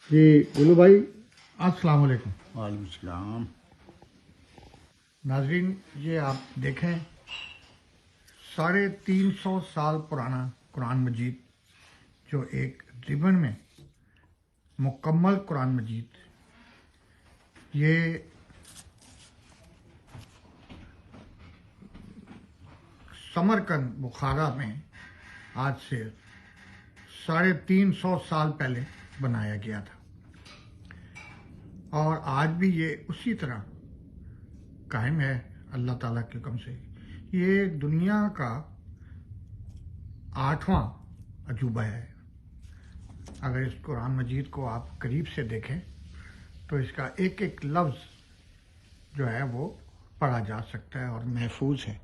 جی گلو بھائی السلام علیکم۔ وعلیکم السلام۔ ناظرین، یہ آپ دیکھیں 350 سال پرانا قرآن مجید، جو ایک ربن میں مکمل قرآن مجید، یہ سمرقند بخارا میں آج سے 350 سال پہلے بنایا گیا تھا، اور آج بھی یہ اسی طرح قائم ہے اللہ تعالیٰ کے حکم سے۔ یہ دنیا کا 8واں عجوبہ ہے۔ اگر اس قرآن مجید کو آپ قریب سے دیکھیں تو اس کا ایک ایک لفظ جو ہے وہ پڑھا جا سکتا ہے اور محفوظ ہے۔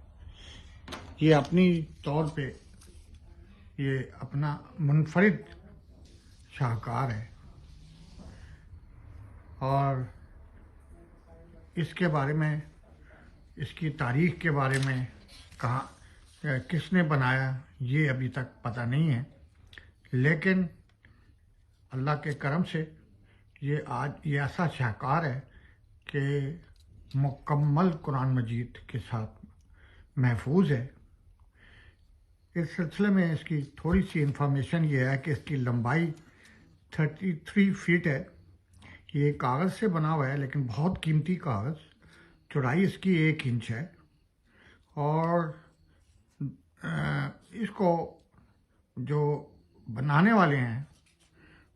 یہ اپنی طور پہ یہ اپنا منفرد شاہکار ہے، اور اس کے بارے میں، اس کی تاریخ کے بارے میں کہاں کس نے بنایا یہ ابھی تک پتہ نہیں ہے، لیکن اللہ کے کرم سے یہ آج یہ ایسا شاہکار ہے کہ مکمل قرآن مجید کے ساتھ محفوظ ہے۔ اس سلسلے میں اس کی تھوڑی سی انفارمیشن یہ ہے کہ اس کی لمبائی 33 فٹ ہے۔ یہ کاغذ سے بنا ہوا ہے، لیکن بہت قیمتی کاغذ۔ چوڑائی اس کی 1 انچ ہے، اور اس کو جو بنانے والے ہیں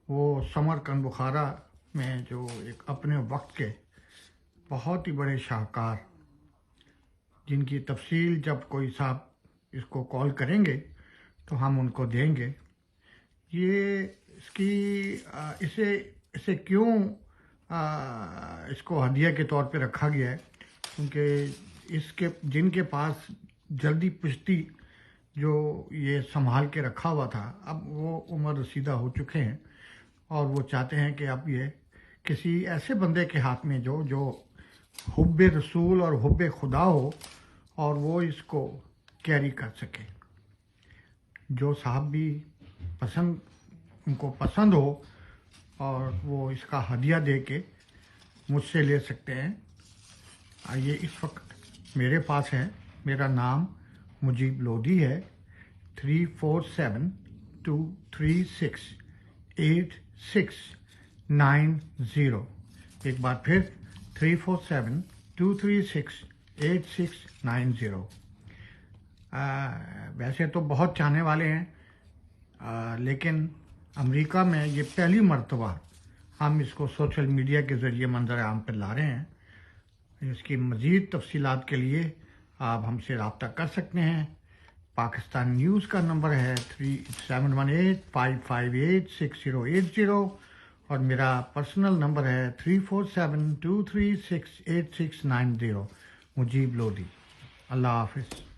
وہ سمرقند بخارا میں جو ایک اپنے وقت کے بہت ہی بڑے شاہکار، جن کی تفصیل جب کوئی صاحب اس کو کال کریں گے تو ہم ان کو دیں گے۔ یہ اس کی اسے کیوں اس کو ہدیہ کے طور پہ رکھا گیا ہے، کیونکہ جن کے پاس جلدی پشتی جو یہ سنبھال کے رکھا ہوا تھا، اب وہ عمر رسیدہ ہو چکے ہیں، اور وہ چاہتے ہیں کہ اب یہ کسی ایسے بندے کے ہاتھ میں جو حب رسول اور حب خدا ہو، اور وہ اس کو کیری کر سکے۔ جو صاحب بھی ان کو پسند ہو، اور وہ اس کا ہدیہ دے کے مجھ سے لے سکتے ہیں۔ یہ اس وقت میرے پاس ہے، میرا نام مجیب لودھی ہے۔ 3472368690۔ ایک بار پھر 3472368690۔ ویسے تو بہت چاہنے والے ہیں، لیکن امریکہ میں یہ پہلی مرتبہ ہم اس کو سوشل میڈیا کے ذریعے منظر عام پر لا رہے ہیں۔ اس کی مزید تفصیلات کے لیے آپ ہم سے رابطہ کر سکتے ہیں۔ پاکستان نیوز کا نمبر ہے 718-558-6080، اور میرا پرسنل نمبر ہے 3472368690۔ مجیب لودھی۔ اللہ حافظ۔